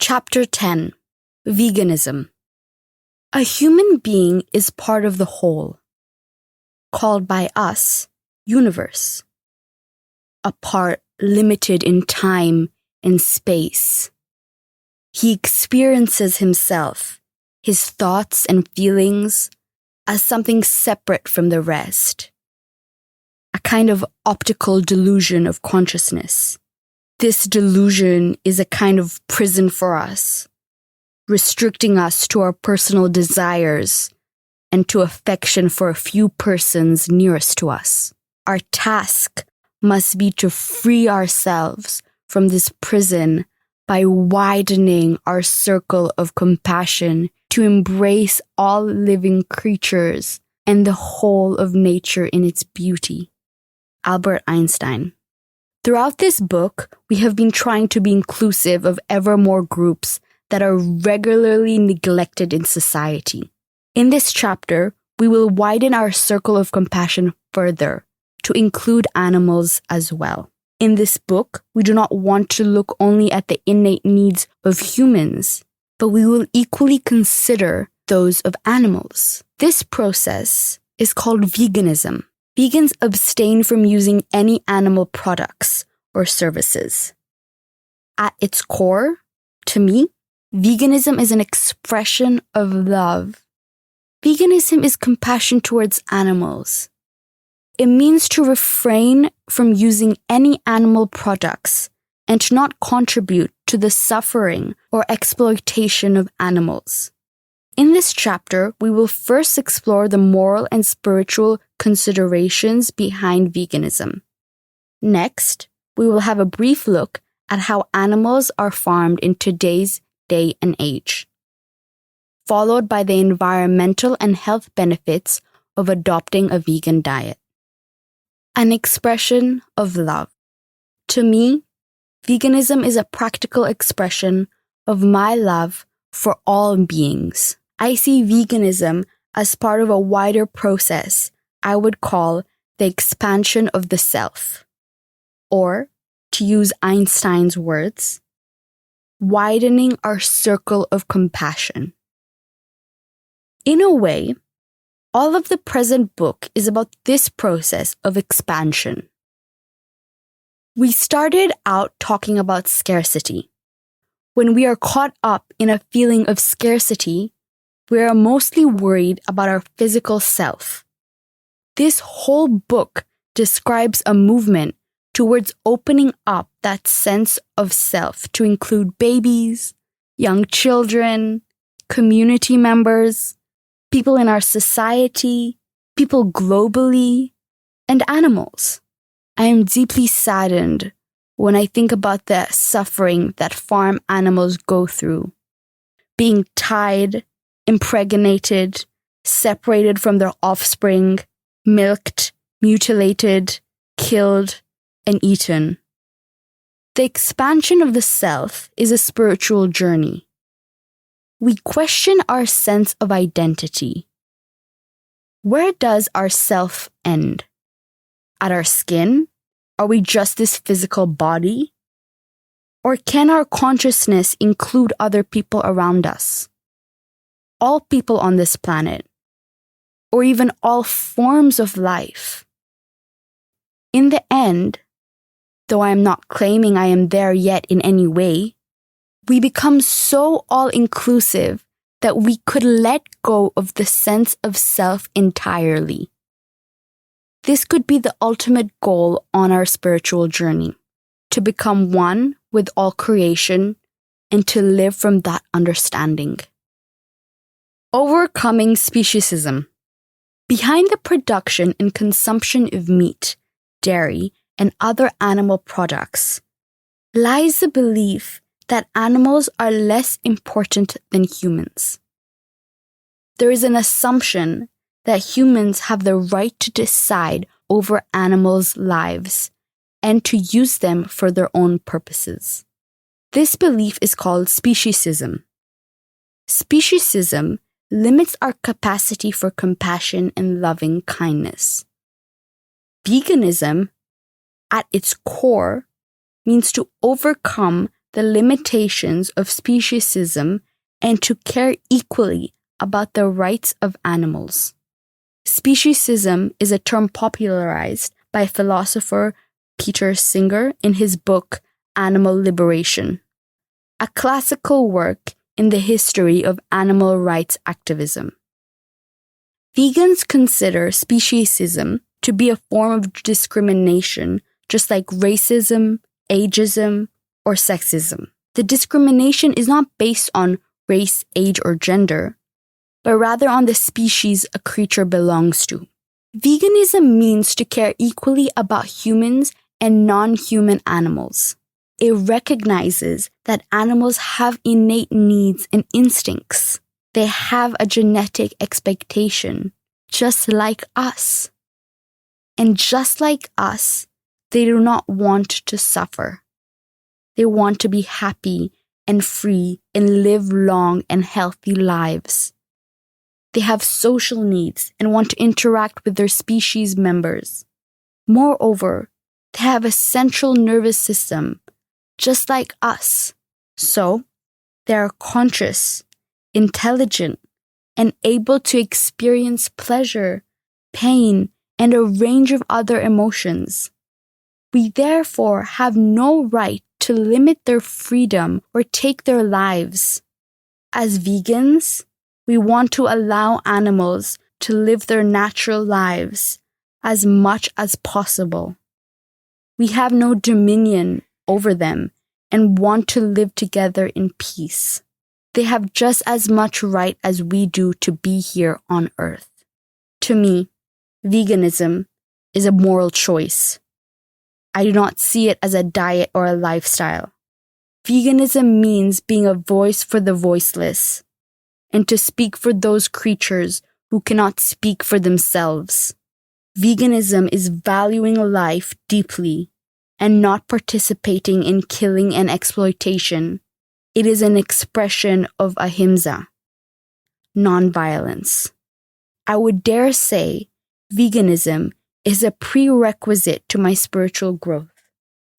Chapter 10. Veganism. A human being is part of the whole, called by us universe, a part limited in time and space. He experiences himself, his thoughts and feelings, as something separate from the rest, a kind of optical delusion of consciousness. This delusion is a kind of prison for us, restricting us to our personal desires and to affection for a few persons nearest to us. Our task must be to free ourselves from this prison by widening our circle of compassion to embrace all living creatures and the whole of nature in its beauty. Albert Einstein. Throughout this book, we have been trying to be inclusive of ever more groups that are regularly neglected in society. In this chapter, we will widen our circle of compassion further to include animals as well. In this book, we do not want to look only at the innate needs of humans, but we will equally consider those of animals. This process is called veganism. Vegans abstain from using any animal products or services. At its core, to me, veganism is an expression of love. Veganism is compassion towards animals. It means to refrain from using any animal products and to not contribute to the suffering or exploitation of animals. In this chapter, we will first explore the moral and spiritual considerations behind veganism. Next, we will have a brief look at how animals are farmed in today's day and age, followed by the environmental and health benefits of adopting a vegan diet. An expression of love. To me, veganism is a practical expression of my love for all beings. I see veganism as part of a wider process I would call the expansion of the self, or, to use Einstein's words, widening our circle of compassion. In a way, all of the present book is about this process of expansion. We started out talking about scarcity. When we are caught up in a feeling of scarcity, we are mostly worried about our physical self. This whole book describes a movement towards opening up that sense of self to include babies, young children, community members, people in our society, people globally, and animals. I am deeply saddened when I think about the suffering that farm animals go through, being tied, impregnated, separated from their offspring, milked, mutilated, killed, and eaten. The expansion of the self is a spiritual journey. We question our sense of identity. Where does our self end? At our skin? Are we just this physical body? Or can our consciousness include other people around us? All people on this planet, or even all forms of life. In the end, though I am not claiming I am there yet in any way, we become so all-inclusive that we could let go of the sense of self entirely. This could be the ultimate goal on our spiritual journey, to become one with all creation and to live from that understanding. Overcoming speciesism. Behind the production and consumption of meat, dairy, and other animal products lies the belief that animals are less important than humans. There is an assumption that humans have the right to decide over animals' lives and to use them for their own purposes. This belief is called speciesism. Speciesism limits our capacity for compassion and loving kindness. Veganism, at its core, means to overcome the limitations of speciesism and to care equally about the rights of animals. Speciesism is a term popularized by philosopher Peter Singer in his book Animal Liberation, a classical work in the history of animal rights activism. Vegans consider speciesism to be a form of discrimination, just like racism, ageism, or sexism. The discrimination is not based on race, age, or gender, but rather on the species a creature belongs to. Veganism means to care equally about humans and non-human animals. It recognizes that animals have innate needs and instincts. They have a genetic expectation, just like us. And just like us, they do not want to suffer. They want to be happy and free and live long and healthy lives. They have social needs and want to interact with their species members. Moreover, they have a central nervous system, just like us. So, they are conscious, intelligent, and able to experience pleasure, pain, and a range of other emotions. We therefore have no right to limit their freedom or take their lives. As vegans, we want to allow animals to live their natural lives as much as possible. We have no dominion over them and want to live together in peace. They have just as much right as we do to be here on Earth. To me, veganism is a moral choice. I do not see it as a diet or a lifestyle. Veganism means being a voice for the voiceless, and to speak for those creatures who cannot speak for themselves. Veganism is valuing life deeply and not participating in killing and exploitation. It is an expression of ahimsa, non-violence. I would dare say veganism is a prerequisite to my spiritual growth.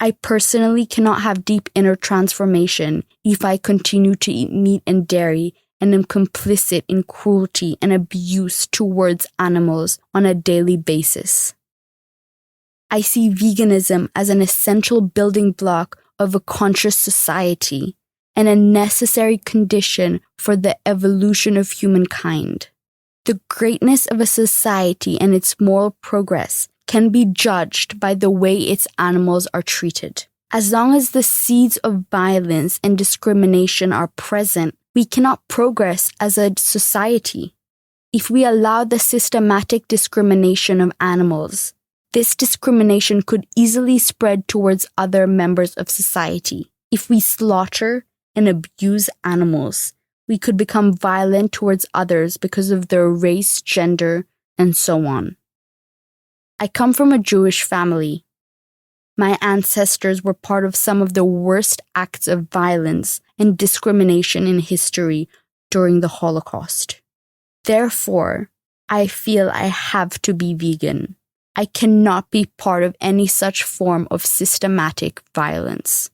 I personally cannot have deep inner transformation if I continue to eat meat and dairy and am complicit in cruelty and abuse towards animals on a daily basis. I see veganism as an essential building block of a conscious society and a necessary condition for the evolution of humankind. The greatness of a society and its moral progress can be judged by the way its animals are treated. As long as the seeds of violence and discrimination are present, we cannot progress as a society. If we allow the systematic discrimination of animals, this discrimination could easily spread towards other members of society. If we slaughter and abuse animals, we could become violent towards others because of their race, gender, and so on. I come from a Jewish family. My ancestors were part of some of the worst acts of violence and discrimination in history during the Holocaust. Therefore, I feel I have to be vegan. I cannot be part of any such form of systematic violence.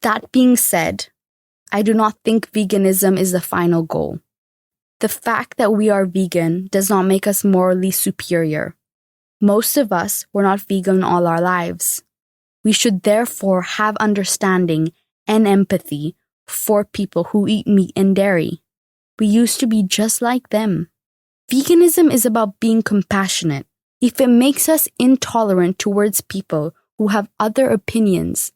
That being said, I do not think veganism is the final goal. The fact that we are vegan does not make us morally superior. Most of us were not vegan all our lives. We should therefore have understanding and empathy for people who eat meat and dairy. We used to be just like them. Veganism is about being compassionate. If it makes us intolerant towards people who have other opinions,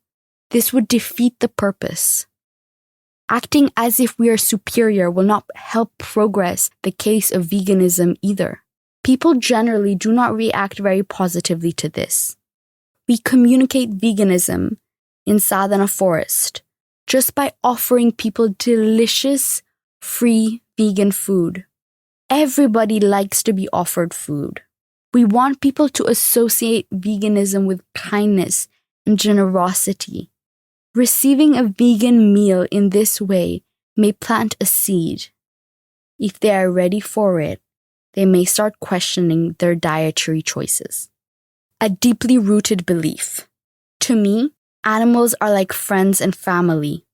this would defeat the purpose. Acting as if we are superior will not help progress the case of veganism either. People generally do not react very positively to this. We communicate veganism in Sadhana Forest just by offering people delicious, free vegan food. Everybody likes to be offered food. We want people to associate veganism with kindness and generosity. Receiving a vegan meal in this way may plant a seed. If they are ready for it, they may start questioning their dietary choices. A deeply rooted belief. To me, Animals are like friends and family.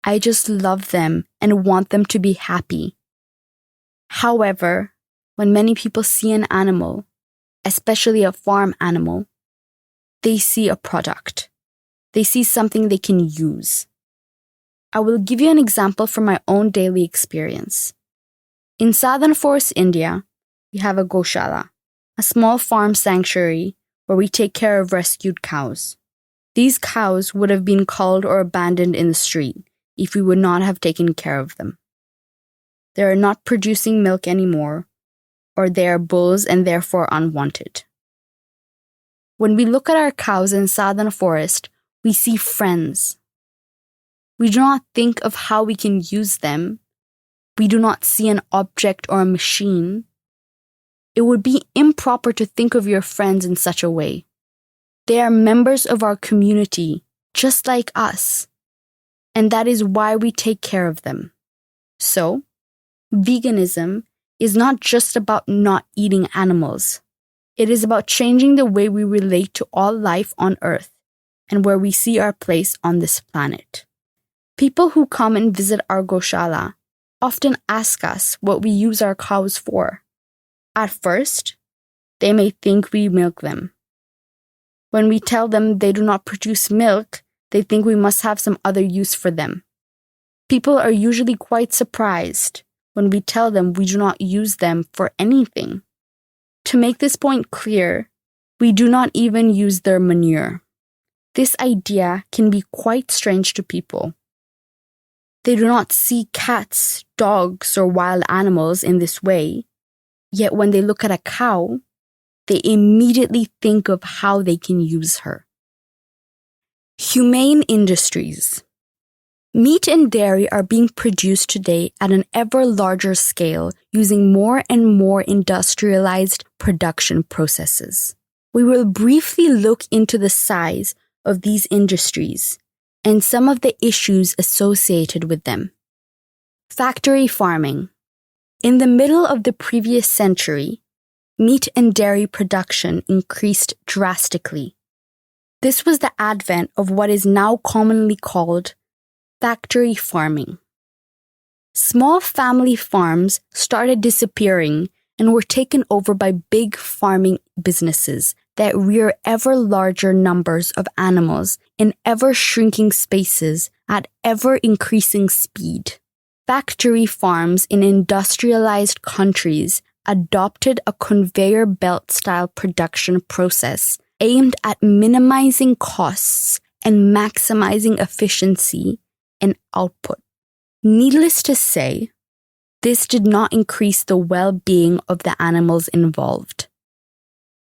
I just love them and want them to be happy. However, when many people see an animal, especially a farm animal, they see a product. They see something they can use. I will give you an example from my own daily experience. In Southern Forest, India, we have a Goshala, a small farm sanctuary where we take care of rescued cows. These cows would have been culled or abandoned in the street if we would not have taken care of them. They are not producing milk anymore, or they are bulls and therefore unwanted. When we look at our cows in Southern Forest, we see friends. We do not think of how we can use them. We do not see an object or a machine. It would be improper to think of your friends in such a way. They are members of our community, just like us. And that is why we take care of them. So, veganism is not just about not eating animals. It is about changing the way we relate to all life on Earth and where we see our place on this planet. People who come and visit our Goshala often ask us what we use our cows for. At first, they may think we milk them. When we tell them they do not produce milk, they think we must have some other use for them. People are usually quite surprised when we tell them we do not use them for anything. To make this point clear, we do not even use their manure. This idea can be quite strange to people. They do not see cats, dogs, or wild animals in this way, yet when they look at a cow, they immediately think of how they can use her. Humane industries. Meat and dairy are being produced today at an ever larger scale using more and more industrialized production processes. We will briefly look into the size of these industries and some of the issues associated with them. Factory farming. In the middle of the previous century, meat and dairy production increased drastically. This was the advent of what is now commonly called factory farming. Small family farms started disappearing and were taken over by big farming businesses that rear ever larger numbers of animals in ever shrinking spaces at ever increasing speed. Factory farms in industrialized countries adopted a conveyor belt style production process aimed at minimizing costs and maximizing efficiency and output. Needless to say, this did not increase the well-being of the animals involved.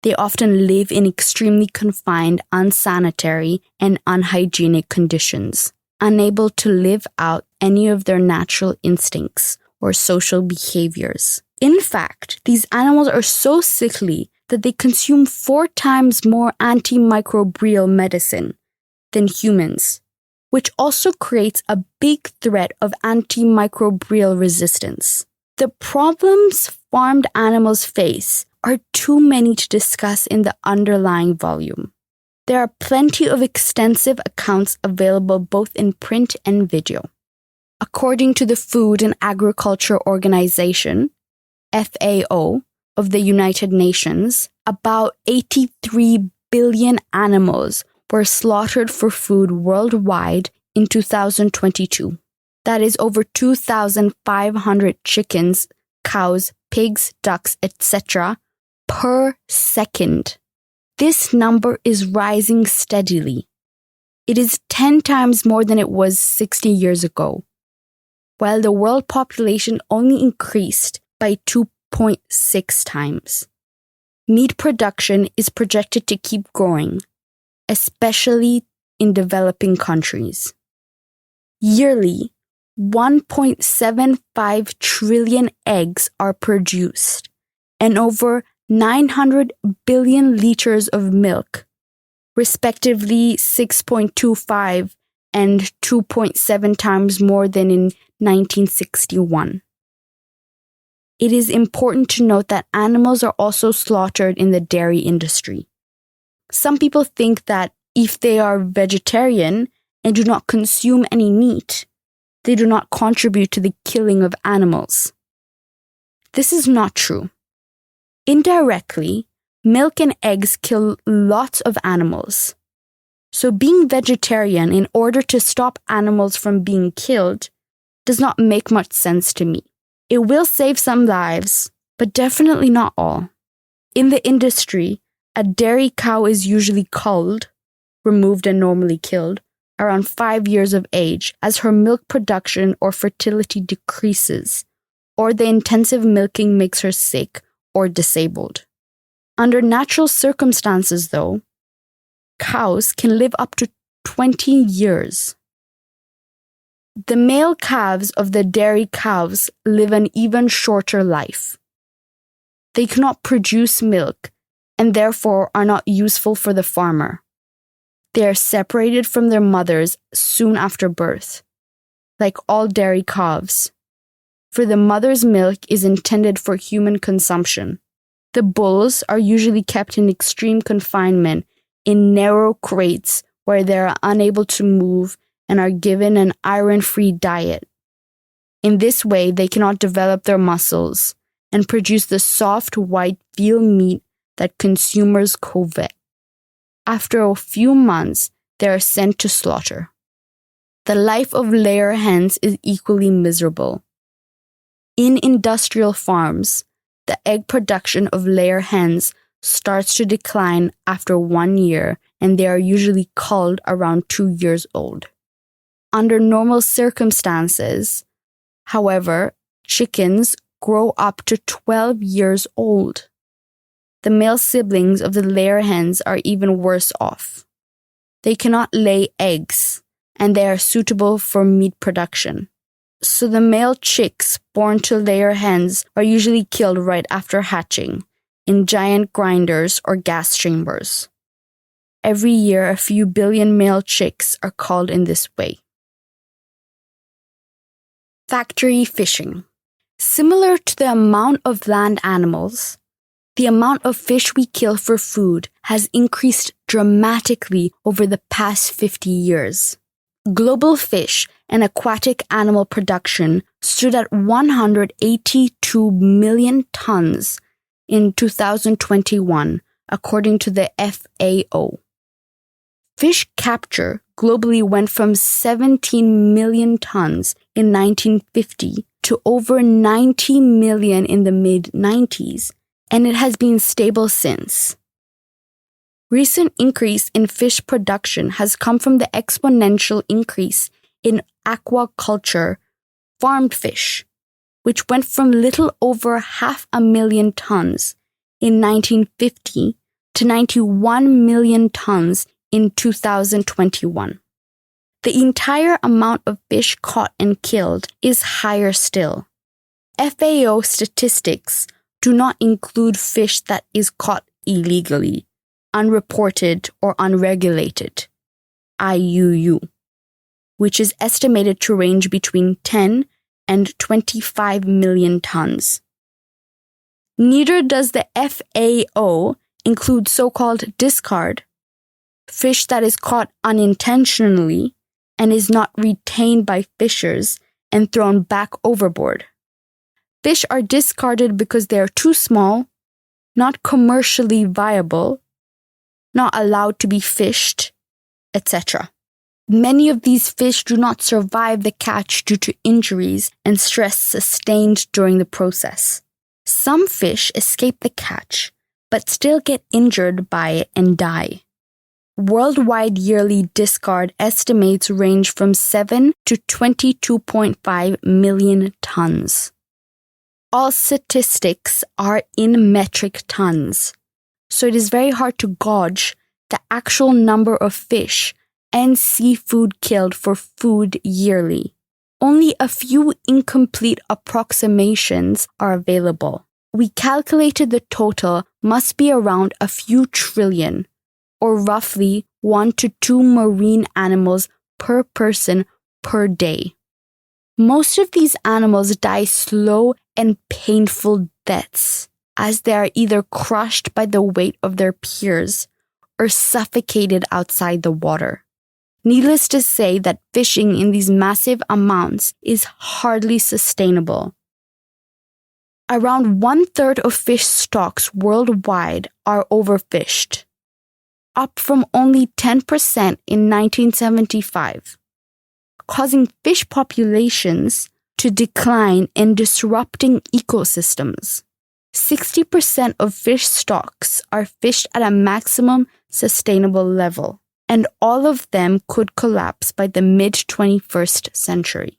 They often live in extremely confined, unsanitary, and unhygienic conditions, unable to live out any of their natural instincts or social behaviors. In fact, these animals are so sickly that they consume 4 times more antimicrobial medicine than humans, which also creates a big threat of antimicrobial resistance. The problems farmed animals face are too many to discuss in the underlying volume. There are plenty of extensive accounts available both in print and video. According to the Food and Agriculture Organization, FAO, of the United Nations, about 83 billion animals were slaughtered for food worldwide in 2022. That is over 2,500 chickens, cows, pigs, ducks, etc. per second. This number is rising steadily. It is 10 times more than it was 60 years ago, while the world population only increased by 2.6 times. Meat production is projected to keep growing, especially in developing countries. Yearly, 1.75 trillion eggs are produced, and over 900 billion liters of milk, respectively 6.25 and 2.7 times more than in 1961. It is important to note that animals are also slaughtered in the dairy industry. Some people think that If they are vegetarian and do not consume any meat, they do not contribute to the killing of animals. This is not true. Indirectly, milk and eggs kill lots of animals. So being vegetarian in order to stop animals from being killed does not make much sense to me. It will save some lives, but definitely not all. In the industry, a dairy cow is usually culled, removed and normally killed, around 5 years of age as her milk production or fertility decreases, or the intensive milking makes her sick or disabled. Under natural circumstances, though, cows can live up to 20 years. The male calves of the dairy cows live an even shorter life. They cannot produce milk and therefore are not useful for the farmer. They are separated from their mothers soon after birth, like all dairy calves, for the mother's milk is intended for human consumption. The bulls are usually kept in extreme confinement in narrow crates where they are unable to move and are given an iron-free diet. In this way, they cannot develop their muscles and produce the soft white veal meat that consumers covet. After a few months, they are sent to slaughter. The life of layer hens is equally miserable. In industrial farms, the egg production of layer hens starts to decline after 1 year, and they are usually culled around 2 years old. Under normal circumstances, however, chickens grow up to 12 years old. The male siblings of the layer hens are even worse off. They cannot lay eggs, and they are suitable for meat production. So the male chicks born to layer hens are usually killed right after hatching, in giant grinders or gas chambers. Every year, a few billion male chicks are culled in this way. Factory fishing. Similar to the amount of land animals, the amount of fish we kill for food has increased dramatically over the past 50 years. Global fish and aquatic animal production stood at 182 million tons in 2021, according to the FAO. Fish capture globally went from 17 million tons in 1950 to over 90 million in the mid-90s, and it has been stable since. Recent increase in fish production has come from the exponential increase in aquaculture, farmed fish, which went from little over 500,000 tons in 1950 to 91 million tons in 2021. The entire amount of fish caught and killed is higher still. FAO statistics do not include fish that is caught illegally, unreported or unregulated, IUU, which is estimated to range between 10 and 25 million tons. Neither does the FAO include so-called discard, fish that is caught unintentionally and is not retained by fishers and thrown back overboard. Fish are discarded because they are too small, not commercially viable, not allowed to be fished, etc. Many of these fish do not survive the catch due to injuries and stress sustained during the process. Some fish escape the catch, but still get injured by it and die. Worldwide yearly discard estimates range from 7 to 22.5 million tons. All statistics are in metric tons, so it is very hard to gauge the actual number of fish and seafood killed for food yearly. Only a few incomplete approximations are available. We calculated the total must be around a few trillion, or roughly 1 to 2 marine animals per person per day. Most of these animals die slow and painful deaths, as they are either crushed by the weight of their peers or suffocated outside the water. Needless to say that fishing in these massive amounts is hardly sustainable. Around 1/3 of fish stocks worldwide are overfished, up from only 10% in 1975, causing fish populations to decline and disrupting ecosystems. 60% of fish stocks are fished at a maximum sustainable level, and all of them could collapse by the mid-21st century.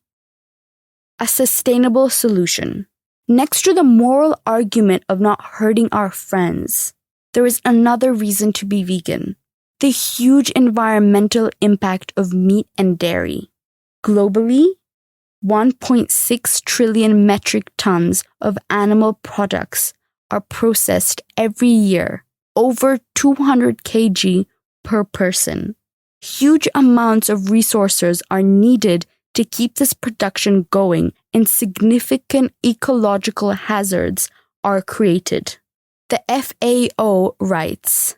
A sustainable solution. Next to the moral argument of not hurting our friends, there is another reason to be vegan: the huge environmental impact of meat and dairy. Globally, 1.6 trillion metric tons of animal products are processed every year, over 200 kg per person. Huge amounts of resources are needed to keep this production going, and significant ecological hazards are created. The FAO writes,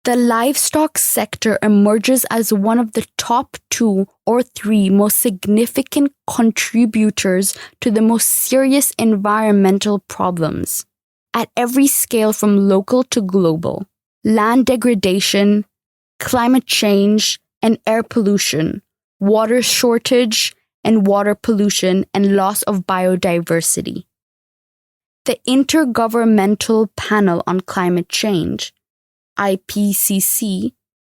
"The livestock sector emerges as one of the top 2 or 3 most significant contributors to the most serious environmental problems at every scale from local to global: land degradation, climate change and air pollution, water shortage and water pollution, and loss of biodiversity." The Intergovernmental Panel on Climate Change, IPCC,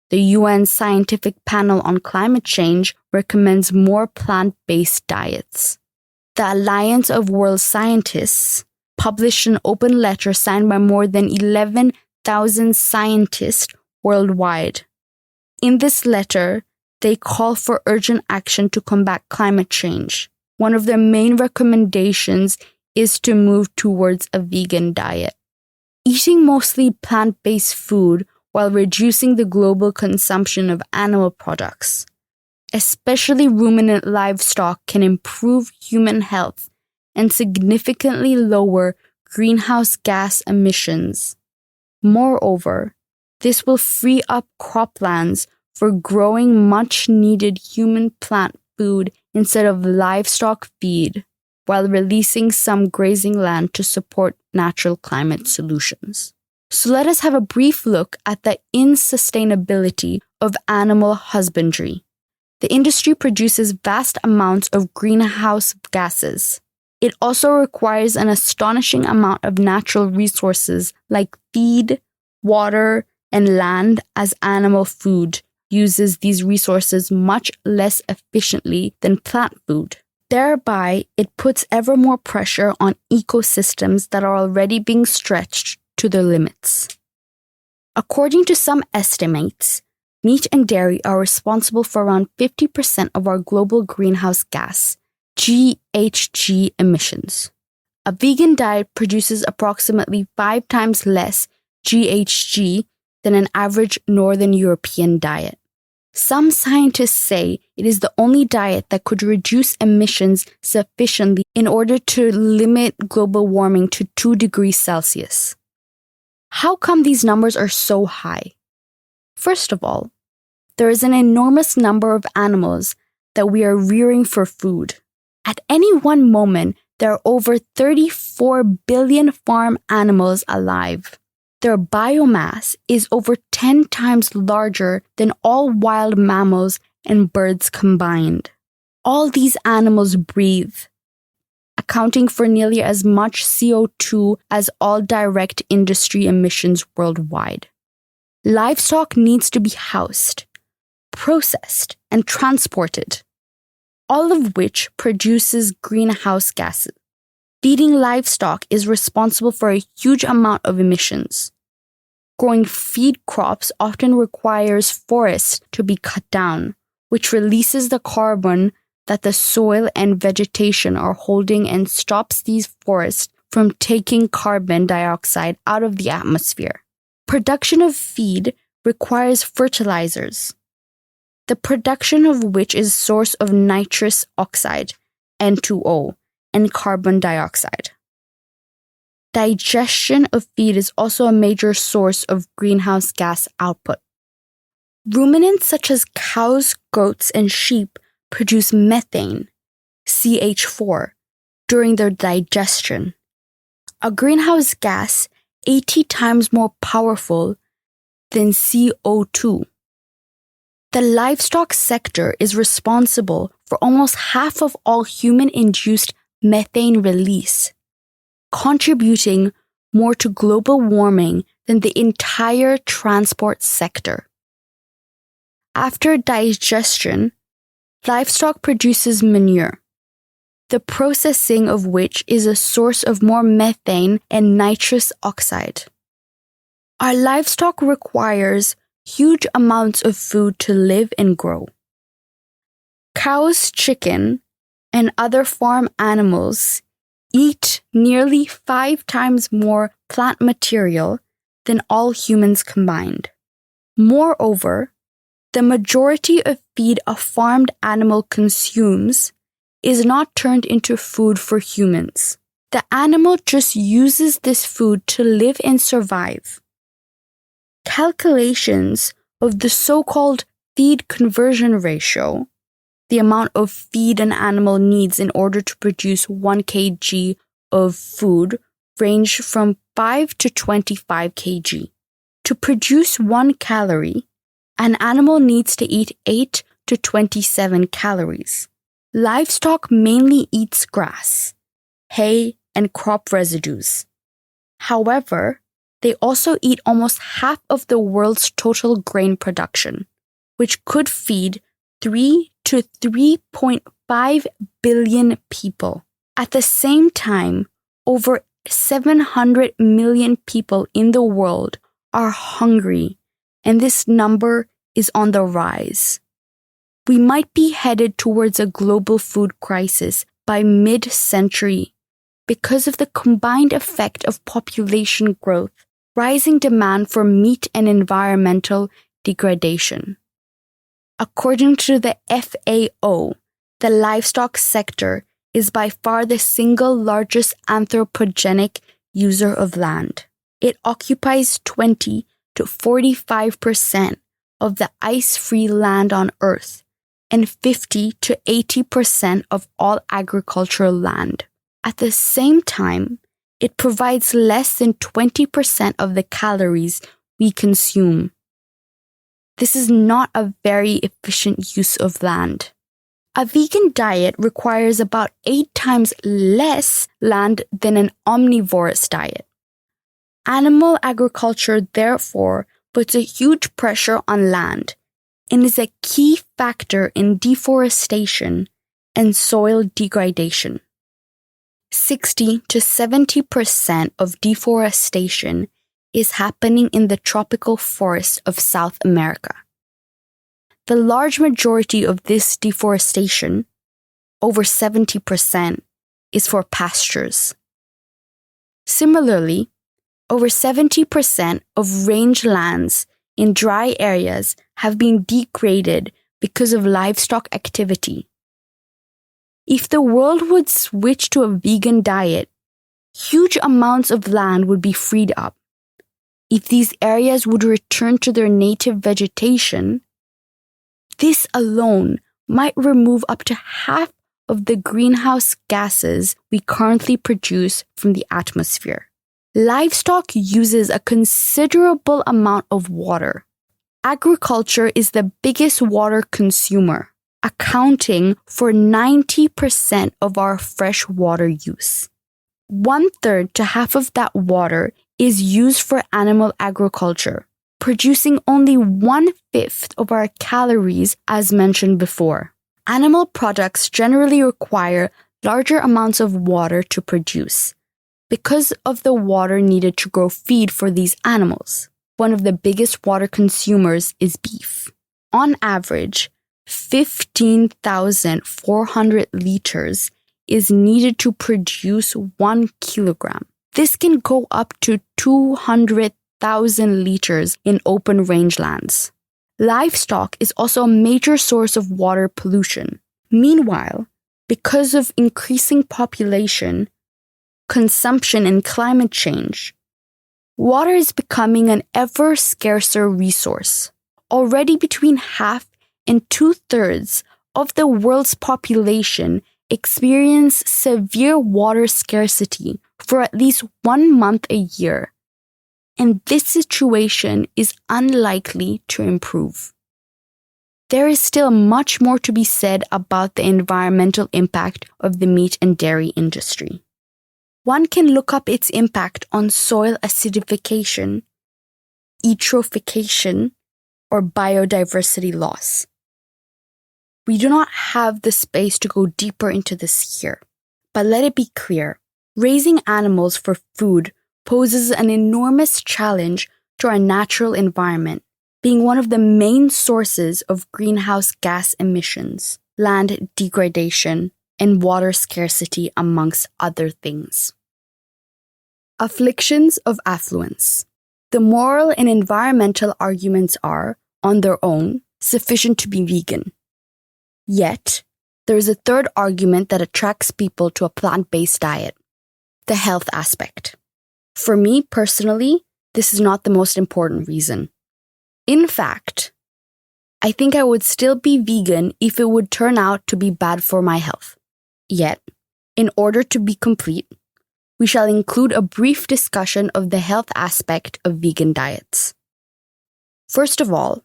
the UN Scientific Panel on Climate Change, recommends more plant-based diets. The Alliance of World Scientists published an open letter signed by more than 11,000 scientists worldwide. In this letter, they call for urgent action to combat climate change. One of their main recommendations is to move towards a vegan diet. Eating mostly plant-based food while reducing the global consumption of animal products, especially ruminant livestock, can improve human health and significantly lower greenhouse gas emissions. Moreover, this will free up croplands for growing much-needed human plant food instead of livestock feed, while releasing some grazing land to support natural climate solutions. So let us have a brief look at the insustainability of animal husbandry. The industry produces vast amounts of greenhouse gases. It also requires an astonishing amount of natural resources like feed, water, and land, as animal food uses these resources much less efficiently than plant food. Thereby, it puts ever more pressure on ecosystems that are already being stretched to their limits. According to some estimates, meat and dairy are responsible for around 50% of our global greenhouse gas, GHG, emissions. A vegan diet produces approximately 5 times less GHG than an average Northern European diet. Some scientists say it is the only diet that could reduce emissions sufficiently in order to limit global warming to 2 degrees Celsius. How come these numbers are so high? First of all, there is an enormous number of animals that we are rearing for food. At any one moment, there are over 34 billion farm animals alive. Their biomass is over 10 times larger than all wild mammals and birds combined. All these animals breathe, accounting for nearly as much CO2 as all direct industry emissions worldwide. Livestock needs to be housed, processed, and transported, all of which produces greenhouse gases. Feeding livestock is responsible for a huge amount of emissions. Growing feed crops often requires forests to be cut down, which releases the carbon that the soil and vegetation are holding and stops these forests from taking carbon dioxide out of the atmosphere. Production of feed requires fertilizers, the production of which is a source of nitrous oxide, N2O, and carbon dioxide. Digestion of feed is also a major source of greenhouse gas output. Ruminants such as cows, goats, and sheep produce methane, CH4, during their digestion, a greenhouse gas 80 times more powerful than CO2. The livestock sector is responsible for almost half of all human-induced methane release, contributing more to global warming than the entire transport sector. After digestion, livestock produces manure, the processing of which is a source of more methane and nitrous oxide. Our livestock requires huge amounts of food to live and grow. Cows, chicken, and other farm animals eat nearly 5 times more plant material than all humans combined. Moreover, the majority of feed a farmed animal consumes is not turned into food for humans. The animal just uses this food to live and survive. Calculations of the so-called feed conversion ratio, the amount of feed an animal needs in order to produce 1 kg of food, range from 5 to 25 kg. To produce 1 calorie, an animal needs to eat 8 to 27 calories. Livestock mainly eats grass, hay, and crop residues. However, they also eat almost half of the world's total grain production, which could feed 3 to 3.5 billion people. At the same time, over 700 million people in the world are hungry, and this number is on the rise. We might be headed towards a global food crisis by mid-century because of the combined effect of population growth, rising demand for meat, and environmental degradation. According to the FAO, the livestock sector is by far the single largest anthropogenic user of land. It occupies 20 to 45% of the ice-free land on Earth and 50 to 80% of all agricultural land. At the same time, it provides less than 20% of the calories we consume. This is not a very efficient use of land. A vegan diet requires about 8 times less land than an omnivorous diet. Animal agriculture, therefore, puts a huge pressure on land and is a key factor in deforestation and soil degradation. 60 to 70% of deforestation is happening in the tropical forests of South America. The large majority of this deforestation, over 70%, is for pastures. Similarly, over 70% of rangelands in dry areas have been degraded because of livestock activity. If the world would switch to a vegan diet, huge amounts of land would be freed up. If these areas would return to their native vegetation, this alone might remove up to half of the greenhouse gases we currently produce from the atmosphere. Livestock uses a considerable amount of water. Agriculture is the biggest water consumer, accounting for 90% of our fresh water use. 1/3 to half of that water is used for animal agriculture, producing only 1/5 of our calories as mentioned before. Animal products generally require larger amounts of water to produce because of the water needed to grow feed for these animals. One of the biggest water consumers is beef. On average, 15,400 liters is needed to produce 1 kilogram. This can go up to 200,000 liters in open rangelands. Livestock is also a major source of water pollution. Meanwhile, because of increasing population, consumption, and climate change, water is becoming an ever scarcer resource. already between half and 2/3 of the world's population experience severe water scarcity for at least 1 month a year. And this situation is unlikely to improve. There is still much more to be said about the environmental impact of the meat and dairy industry. One can look up its impact on soil acidification, eutrophication, or biodiversity loss. We do not have the space to go deeper into this here, but let it be clear, raising animals for food poses an enormous challenge to our natural environment, being one of the main sources of greenhouse gas emissions, land degradation, and water scarcity, amongst other things. Afflictions of affluence. The moral and environmental arguments are, on their own, sufficient to be vegan. Yet, there is a third argument that attracts people to a plant-based diet: the health aspect. For me personally, this is not the most important reason. In fact, I think I would still be vegan if it would turn out to be bad for my health. Yet, in order to be complete, we shall include a brief discussion of the health aspect of vegan diets. First of all,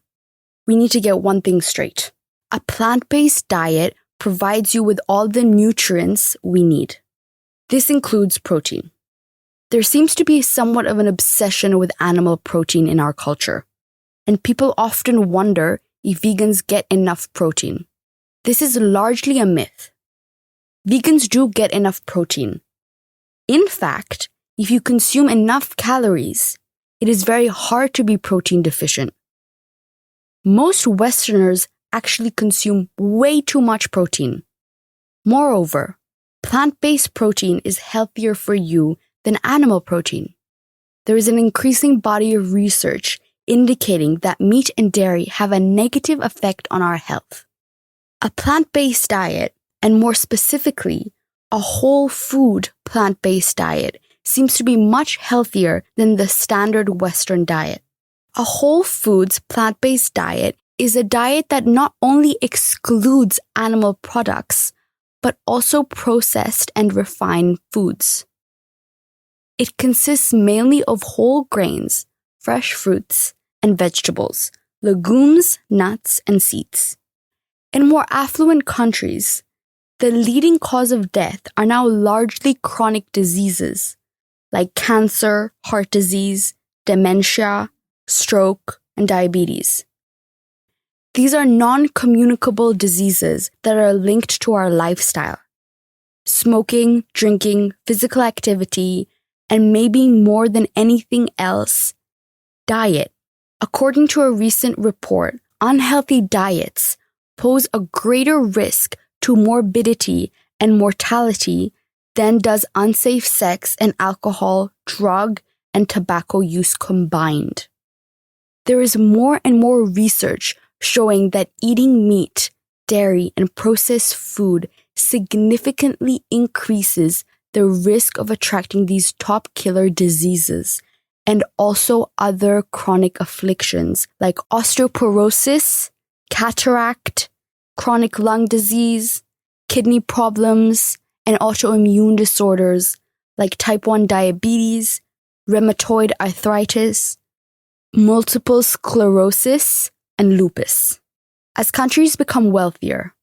we need to get one thing straight. A plant-based diet provides you with all the nutrients we need. This includes protein. There seems to be somewhat of an obsession with animal protein in our culture, and people often wonder if vegans get enough protein. This is largely a myth. Vegans do get enough protein. In fact, if you consume enough calories, it is very hard to be protein deficient. Most Westerners actually consume way too much protein. Moreover, plant-based protein is healthier for you than animal protein. There is an increasing body of research indicating that meat and dairy have a negative effect on our health. A plant-based diet, and more specifically, a whole food plant-based diet, seems to be much healthier than the standard Western diet. A whole foods plant-based diet is a diet that not only excludes animal products, but also processed and refined foods. It consists mainly of whole grains, fresh fruits and vegetables, legumes, nuts, and seeds. In more affluent countries, the leading cause of death are now largely chronic diseases like cancer, heart disease, dementia, stroke, and diabetes. These are non-communicable diseases that are linked to our lifestyle. Smoking, drinking, physical activity, and maybe more than anything else, diet. According to a recent report, unhealthy diets pose a greater risk to morbidity and mortality than does unsafe sex and alcohol, drug, and tobacco use combined. There is more and more research showing that eating meat, dairy, and processed food significantly increases the risk of attracting these top killer diseases and also other chronic afflictions like osteoporosis, cataract, chronic lung disease, kidney problems, and autoimmune disorders like type 1 diabetes, rheumatoid arthritis, multiple sclerosis, and lupus. As countries become wealthier,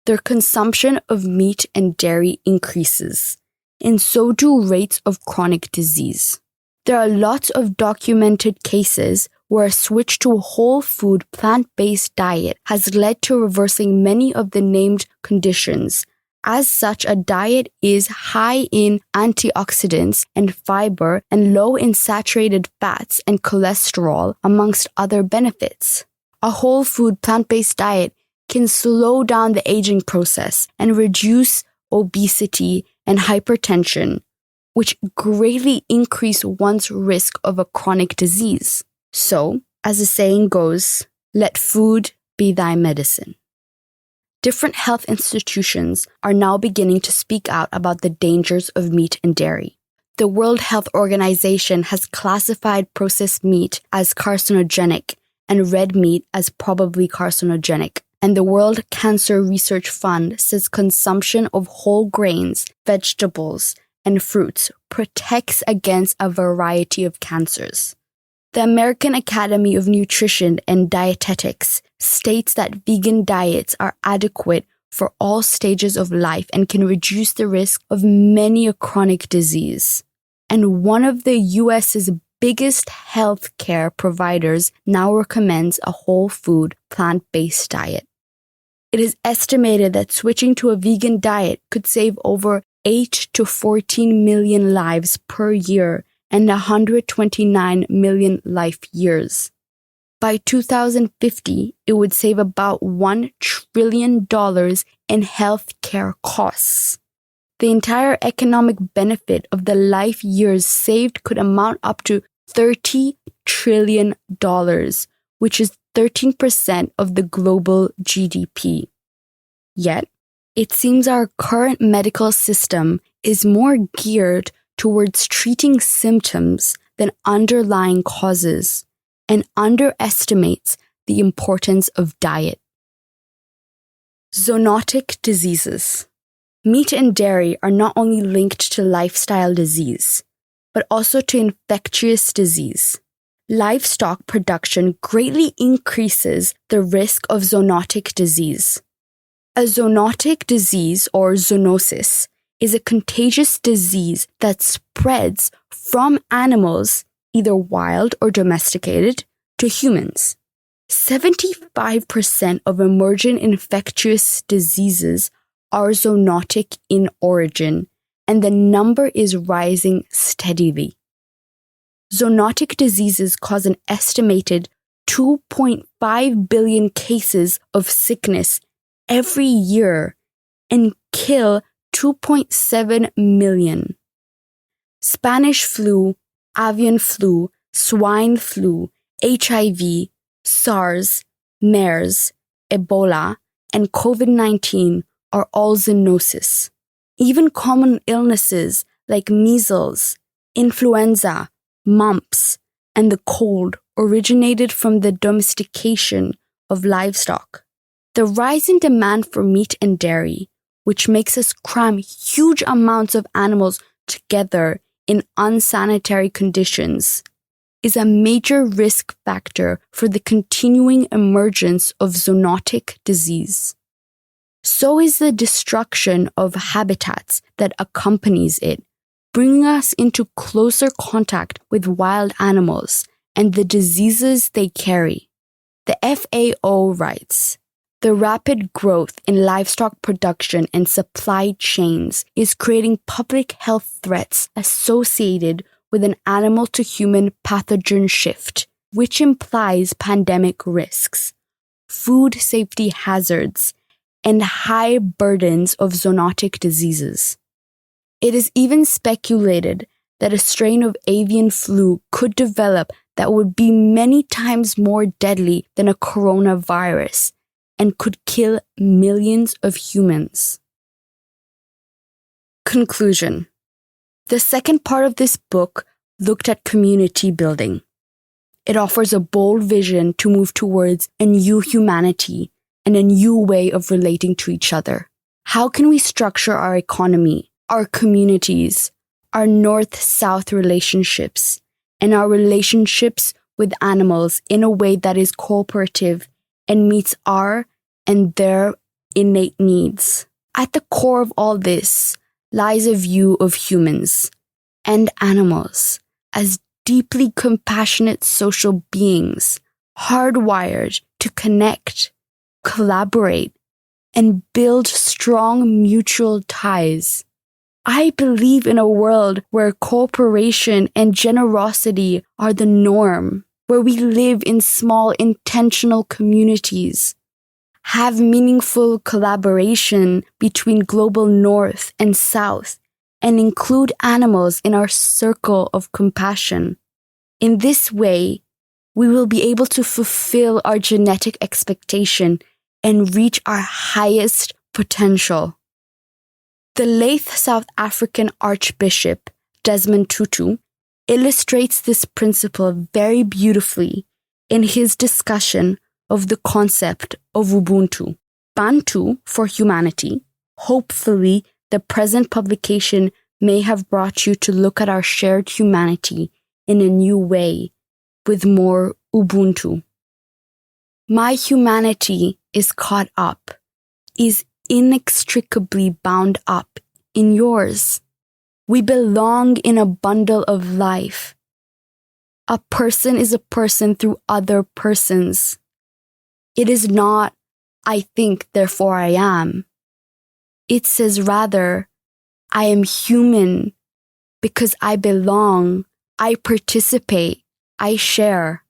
their consumption of meat and dairy increases, and so do rates of chronic disease. There are lots of documented cases where a switch to a whole food plant-based diet has led to reversing many of the named conditions. As such, a diet is high in antioxidants and fiber and low in saturated fats and cholesterol, amongst other benefits. A whole food plant-based diet can slow down the aging process and reduce obesity and hypertension, which greatly increase one's risk of a chronic disease. So, as the saying goes, let food be thy medicine. Different health institutions are now beginning to speak out about the dangers of meat and dairy. The World Health Organization has classified processed meat as carcinogenic and red meat as probably carcinogenic. And the World Cancer Research Fund says consumption of whole grains, vegetables, and fruits protects against a variety of cancers. The American Academy of Nutrition and Dietetics states that vegan diets are adequate for all stages of life and can reduce the risk of many a chronic disease. And one of the US's biggest healthcare providers now recommends a whole food, plant-based diet. It is estimated that switching to a vegan diet could save over 8 to 14 million lives per year and 129 million life years. By 2050, it would save about $1 trillion in healthcare costs. The entire economic benefit of the life years saved could amount up to $30 trillion, which is 13% of the global GDP. Yet, it seems our current medical system is more geared towards treating symptoms than underlying causes and underestimates the importance of diet. Zoonotic diseases. Meat and dairy are not only linked to lifestyle disease, but also to infectious disease. Livestock production greatly increases the risk of zoonotic disease. A zoonotic disease, or zoonosis, is a contagious disease that spreads from animals, either wild or domesticated, to humans. 75% of emergent infectious diseases are zoonotic in origin, and the number is rising steadily. Zoonotic diseases cause an estimated 2.5 billion cases of sickness every year and kill 2.7 million. Spanish flu, avian flu, swine flu, HIV, SARS, MERS, Ebola, and COVID-19 are all zoonosis. Even common illnesses like measles, influenza, mumps, and the cold originated from the domestication of livestock. The rise in demand for meat and dairy, which makes us cram huge amounts of animals together in unsanitary conditions, is a major risk factor for the continuing emergence of zoonotic disease. So is the destruction of habitats that accompanies it, bringing us into closer contact with wild animals and the diseases they carry. The FAO writes, "The rapid growth in livestock production and supply chains is creating public health threats associated with an animal-to-human pathogen shift, which implies pandemic risks, food safety hazards, and high burdens of zoonotic diseases." It is even speculated that a strain of avian flu could develop that would be many times more deadly than a coronavirus and could kill millions of humans. Conclusion. The second part of this book looked at community building. It offers a bold vision to move towards a new humanity and a new way of relating to each other. How can we structure our economy, our communities, our north-south relationships, and our relationships with animals in a way that is cooperative and meets our and their innate needs? At the core of all this lies a view of humans and animals as deeply compassionate social beings, hardwired to connect, collaborate, and build strong mutual ties. I believe in a world where cooperation and generosity are the norm, where we live in small intentional communities, have meaningful collaboration between global north and south, and include animals in our circle of compassion. In this way, we will be able to fulfill our genetic expectation and reach our highest potential. The late South African Archbishop Desmond Tutu illustrates this principle very beautifully in his discussion of the concept of Ubuntu. Bantu for humanity. Hopefully, the present publication may have brought you to look at our shared humanity in a new way, with more Ubuntu. My humanity is caught up, is inextricably bound up in yours. We belong in a bundle of life. A person is a person through other persons. It is not, I think, therefore I am. It says rather, I am human because I belong, I participate, I share.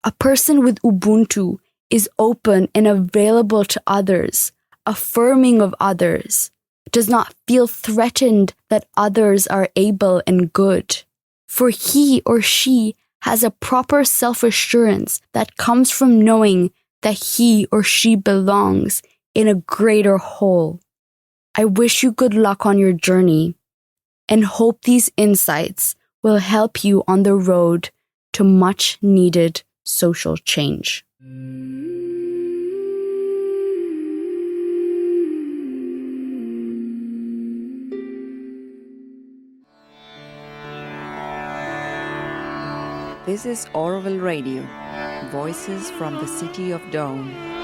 A person with Ubuntu is open and available to others, affirming of others, does not feel threatened that others are able and good. For he or she has a proper self-assurance that comes from knowing that he or she belongs in a greater whole. I wish you good luck on your journey and hope these insights will help you on the road to much needed social change. This is Orville Radio, Voices from the City of Dawn.